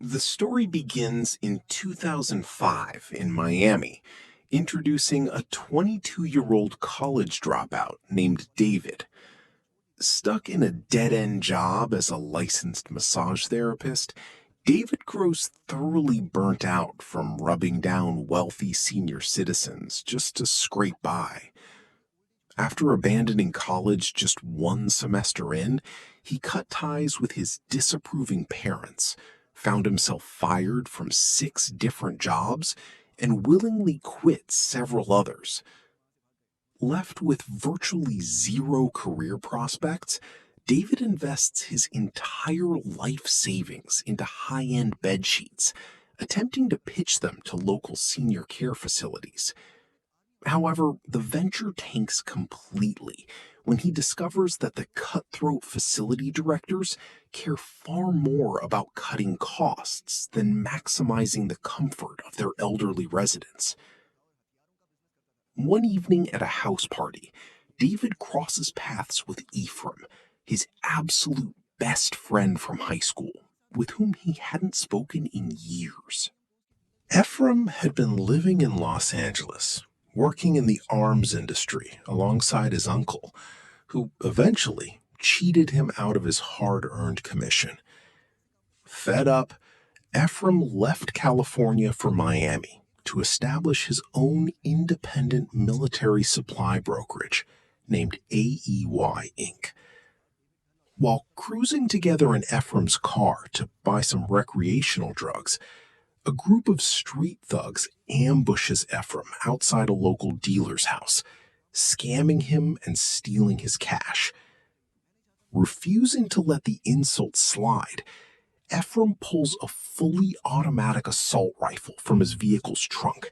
The story begins in 2005 in Miami, introducing a 22-year-old college dropout named David. Stuck in a dead-end job as a licensed massage therapist, David grows thoroughly burnt out from rubbing down wealthy senior citizens just to scrape by. After abandoning college just one semester in, he cut ties with his disapproving parents, found himself fired from 6 different jobs, and willingly quit several others. Left with virtually zero career prospects, David invests his entire life savings into high-end bed sheets, attempting to pitch them to local senior care facilities. However, the venture tanks completely when he discovers that the cutthroat facility directors care far more about cutting costs than maximizing the comfort of their elderly residents. One evening at a house party, David crosses paths with Ephraim, his absolute best friend from high school, with whom he hadn't spoken in years. Ephraim had been living in Los Angeles, working in the arms industry alongside his uncle, who eventually cheated him out of his hard-earned commission. Fed up, Ephraim left California for Miami to establish his own independent military supply brokerage named AEY Inc. While cruising together in Ephraim's car to buy some recreational drugs, a group of street thugs ambushes Ephraim outside a local dealer's house, scamming him and stealing his cash. Refusing to let the insult slide, Ephraim pulls a fully automatic assault rifle from his vehicle's trunk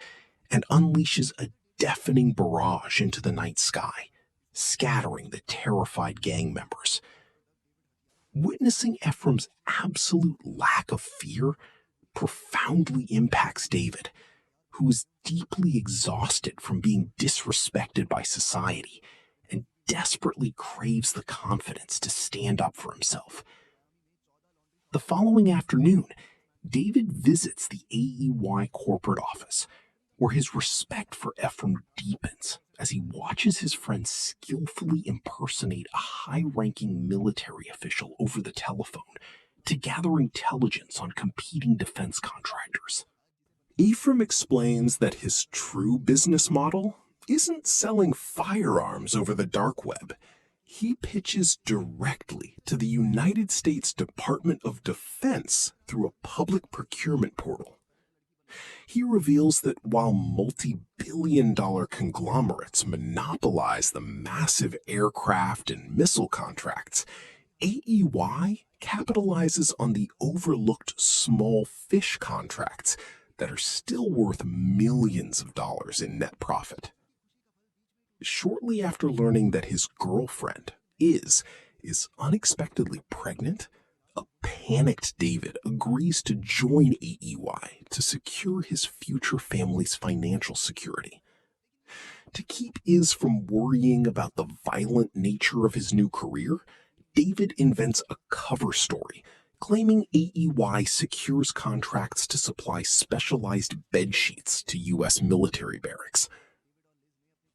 and unleashes a deafening barrage into the night sky, scattering the terrified gang members. Witnessing Ephraim's absolute lack of fear profoundly impacts David, who is deeply exhausted from being disrespected by society and desperately craves the confidence to stand up for himself. The following afternoon, David visits the AEY corporate office, where his respect for Ephraim deepens as he watches his friend skillfully impersonate a high-ranking military official over the telephone to gather intelligence on competing defense contractors. Ephraim explains that his true business model isn't selling firearms over the dark web. He pitches directly to the United States Department of Defense through a public procurement portal. He reveals that while multi-billion-dollar conglomerates monopolize the massive aircraft and missile contracts, AEY capitalizes on the overlooked small fish contracts that are still worth millions of dollars in net profit. Shortly after learning that his girlfriend is unexpectedly pregnant, a panicked David agrees to join AEY to secure his future family's financial security. To keep Iz from worrying about the violent nature of his new career, David invents a cover story claiming AEY secures contracts to supply specialized bed sheets to U.S. military barracks.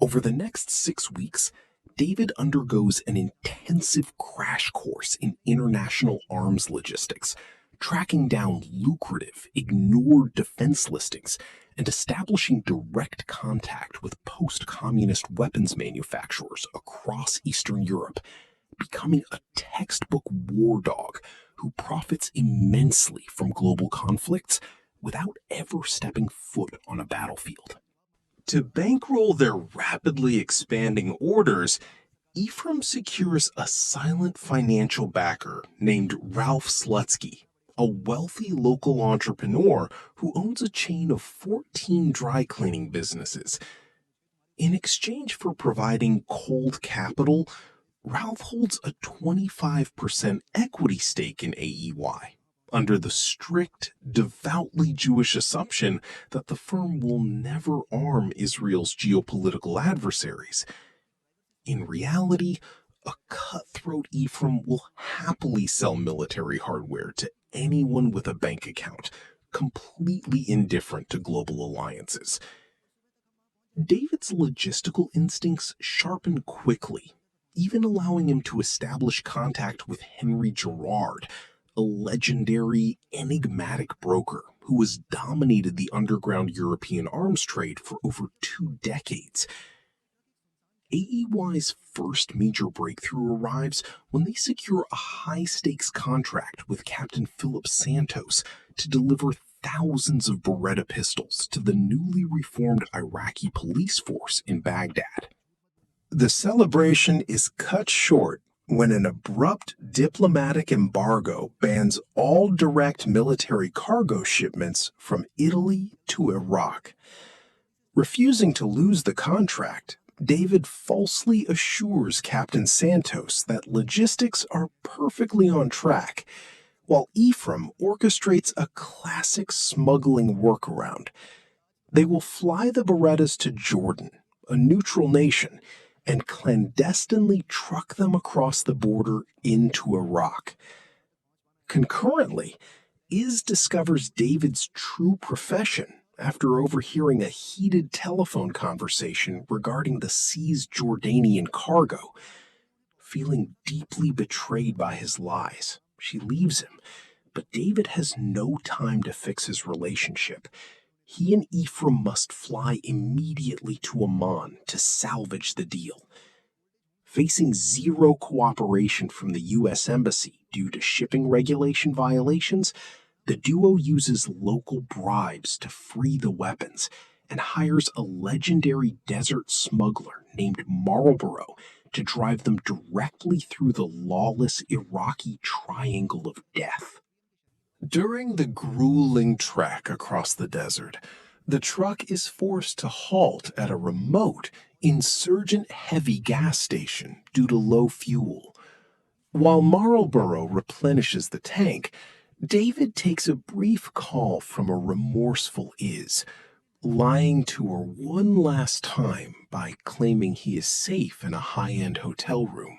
Over the next 6 weeks, David undergoes an intensive crash course in international arms logistics, tracking down lucrative, ignored defense listings and establishing direct contact with post-communist weapons manufacturers across Eastern Europe, becoming a textbook war dog who profits immensely from global conflicts without ever stepping foot on a battlefield. To bankroll their rapidly expanding orders, Ephraim secures a silent financial backer named Ralph Slutsky, a wealthy local entrepreneur who owns a chain of 14 dry cleaning businesses. In exchange for providing cold capital, Ralph holds a 25% equity stake in AEY, under the strict, devoutly Jewish assumption that the firm will never arm Israel's geopolitical adversaries. In reality, A cutthroat Ephraim will happily sell military hardware to anyone with a bank account, completely indifferent to global alliances. David's logistical instincts sharpen quickly, even allowing him to establish contact with Henry Girard, a legendary, enigmatic broker who has dominated the underground European arms trade for over 2 decades. AEY's first major breakthrough arrives when they secure a high-stakes contract with Captain Philip Santos to deliver thousands of Beretta pistols to the newly reformed Iraqi police force in Baghdad. The celebration is cut short when an abrupt diplomatic embargo bans all direct military cargo shipments from Italy to Iraq. Refusing to lose the contract, David falsely assures Captain Santos that logistics are perfectly on track, while Ephraim orchestrates a classic smuggling workaround. They will fly the Berettas to Jordan, a neutral nation, and clandestinely truck them across the border into Iraq. Concurrently, Iz discovers David's true profession after overhearing a heated telephone conversation regarding the seized Jordanian cargo. Feeling deeply betrayed by his lies, she leaves him, but David has no time to fix his relationship. He and Ephraim must fly immediately to Amman to salvage the deal. Facing zero cooperation from the U.S. Embassy due to shipping regulation violations, the duo uses local bribes to free the weapons and hires a legendary desert smuggler named Marlborough to drive them directly through the lawless Iraqi Triangle of Death. During the grueling trek across the desert, the truck is forced to halt at a remote, insurgent-heavy gas station due to low fuel. While Marlborough replenishes the tank, David takes a brief call from a remorseful Iz, lying to her one last time by claiming he is safe in a high-end hotel room.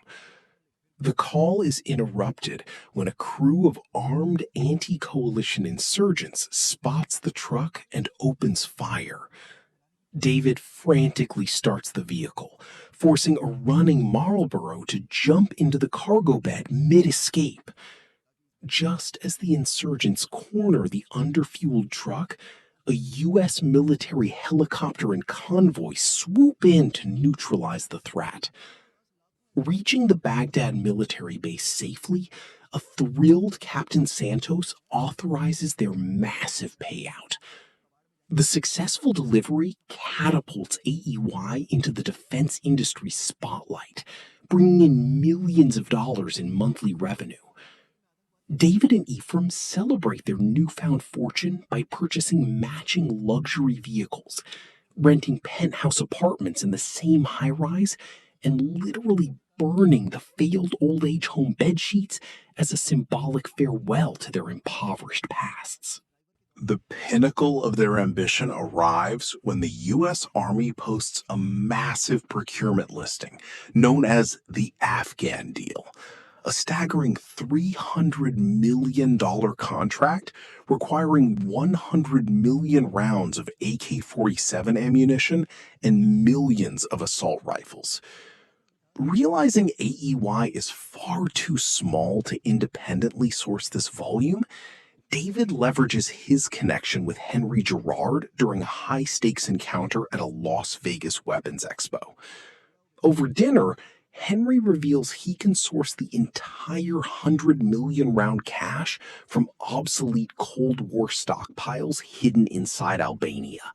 The call is interrupted when a crew of armed anti-coalition insurgents spots the truck and opens fire. David frantically starts the vehicle, forcing a running Marlborough to jump into the cargo bed mid-escape. Just as the insurgents corner the underfueled truck, a U.S. military helicopter and convoy swoop in to neutralize the threat. Reaching the Baghdad military base safely, a thrilled Captain Santos authorizes their massive payout. The successful delivery catapults AEY into the defense industry spotlight, bringing in millions of dollars in monthly revenue. David and Ephraim celebrate their newfound fortune by purchasing matching luxury vehicles, renting penthouse apartments in the same high-rise, and literally burning the failed old-age home bedsheets as a symbolic farewell to their impoverished pasts. The pinnacle of their ambition arrives when the U.S. Army posts a massive procurement listing known as the Afghan deal, a staggering $300 million contract requiring 100 million rounds of AK-47 ammunition and millions of assault rifles. Realizing AEY is far too small to independently source this volume, David leverages his connection with Henry Girard during a high-stakes encounter at a Las Vegas weapons expo. Over dinner, Henry reveals he can source the entire 100 million round cache from obsolete Cold War stockpiles hidden inside Albania.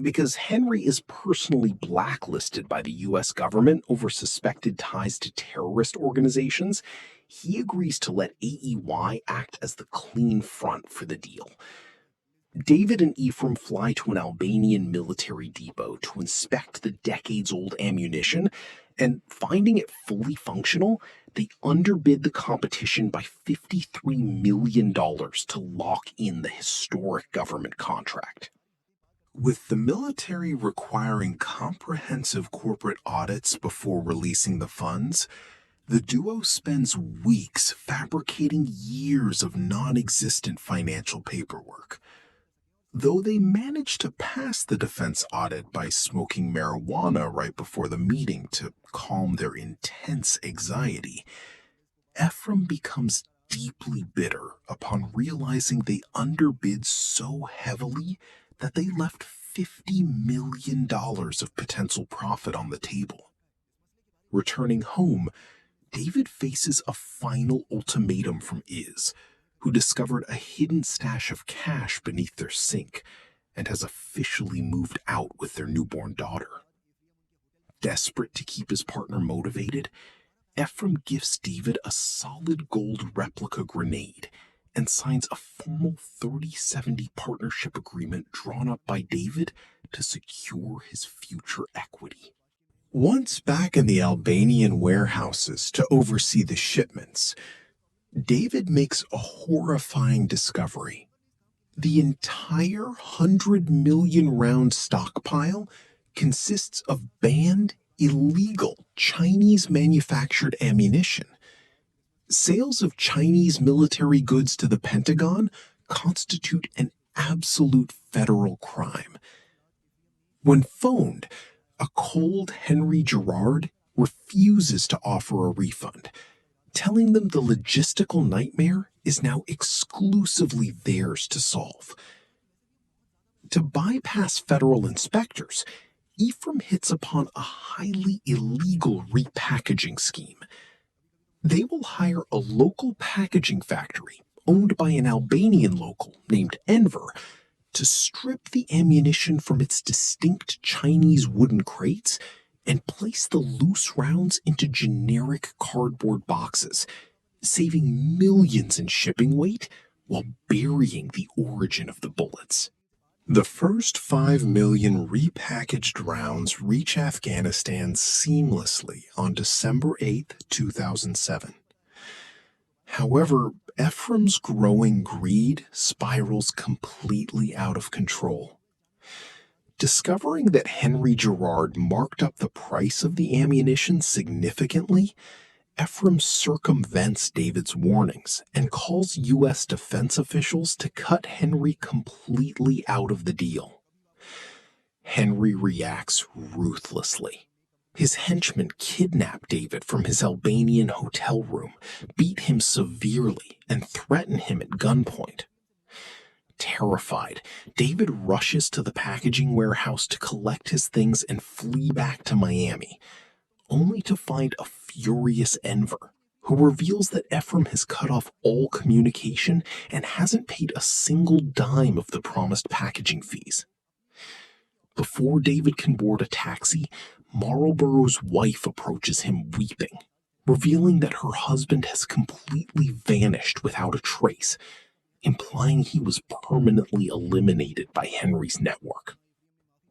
Because Henry is personally blacklisted by the U.S. government over suspected ties to terrorist organizations, he agrees to let AEY act as the clean front for the deal. David and Ephraim fly to an Albanian military depot to inspect the decades-old ammunition, and finding it fully functional, they underbid the competition by $53 million to lock in the historic government contract. With the military requiring comprehensive corporate audits before releasing the funds, the duo spends weeks fabricating years of non-existent financial paperwork. Though they manage to pass the defense audit by smoking marijuana right before the meeting to calm their intense anxiety, Ephraim becomes deeply bitter upon realizing they underbid so heavily that they left $50 million of potential profit on the table. Returning home, David faces a final ultimatum from Iz, who discovered a hidden stash of cash beneath their sink and has officially moved out with their newborn daughter. Desperate to keep his partner motivated, Ephraim gifts David a solid gold replica grenade and signs a formal 30-70 partnership agreement drawn up by David to secure his future equity. Once back in the Albanian warehouses to oversee the shipments, David makes a horrifying discovery. The entire 100 million round stockpile consists of banned, illegal Chinese manufactured ammunition. Sales of Chinese military goods to the Pentagon constitute an absolute federal crime. When phoned, a cold Henry Girard refuses to offer a refund, telling them the logistical nightmare is now exclusively theirs to solve. To bypass federal inspectors, Ephraim hits upon a highly illegal repackaging scheme. They will hire a local packaging factory owned by an Albanian local named Enver to strip the ammunition from its distinct Chinese wooden crates and place the loose rounds into generic cardboard boxes, saving millions in shipping weight while burying the origin of the bullets. The first 5 million repackaged rounds reach Afghanistan seamlessly on December 8, 2007. However, Ephraim's growing greed spirals completely out of control. Discovering that Henry Girard marked up the price of the ammunition significantly, Ephraim circumvents David's warnings and calls U.S. defense officials to cut Henry completely out of the deal. Henry reacts ruthlessly. His henchmen kidnap David from his Albanian hotel room, beat him severely, and threaten him at gunpoint. Terrified, David rushes to the packaging warehouse to collect his things and flee back to Miami, only to find a furious Enver, who reveals that Ephraim has cut off all communication and hasn't paid a single dime of the promised packaging fees. Before David can board a taxi, Marlborough's wife approaches him weeping, revealing that her husband has completely vanished without a trace, implying he was permanently eliminated by Henry's network.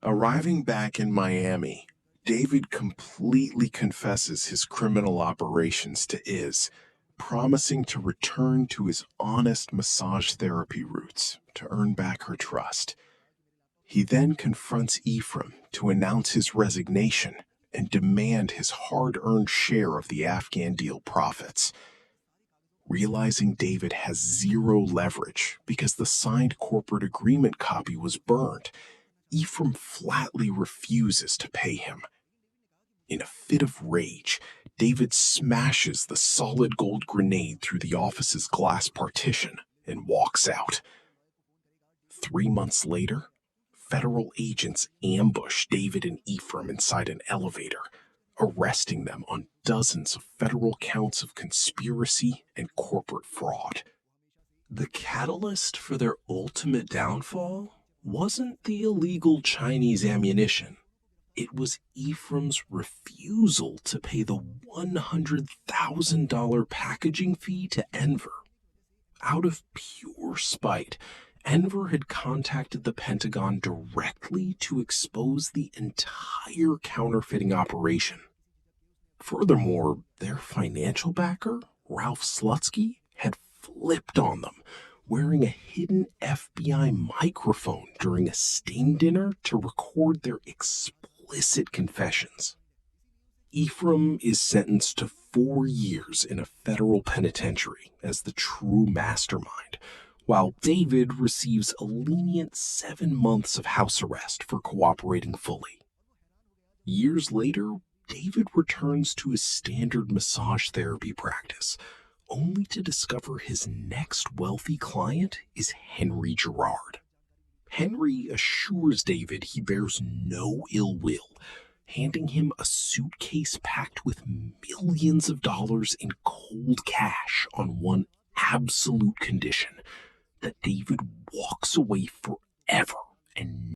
Arriving back in Miami, David completely confesses his criminal operations to Iz, promising to return to his honest massage therapy roots to earn back her trust. He then confronts Ephraim to announce his resignation and demand his hard-earned share of the Afghan deal profits. Realizing David has zero leverage because the signed corporate agreement copy was burned, Ephraim flatly refuses to pay him. In a fit of rage, David smashes the solid gold grenade through the office's glass partition and walks out. 3 months later, federal agents ambush David and Ephraim inside an elevator, arresting them on dozens of federal counts of conspiracy and corporate fraud. The catalyst for their ultimate downfall wasn't the illegal Chinese ammunition. It was Ephraim's refusal to pay the $100,000 packaging fee to Enver. Out of pure spite, Enver had contacted the Pentagon directly to expose the entire counterfeiting operation. Furthermore, their financial backer, Ralph Slutsky, had flipped on them, wearing a hidden FBI microphone during a Sting dinner to record their explicit confessions. Ephraim is sentenced to 4 years in a federal penitentiary as the true mastermind, while David receives a lenient 7 months of house arrest for cooperating fully. Years later, David returns to his standard massage therapy practice, only to discover his next wealthy client is Henry Girard. Henry assures David he bears no ill will, handing him a suitcase packed with millions of dollars in cold cash on one absolute condition: that David walks away forever and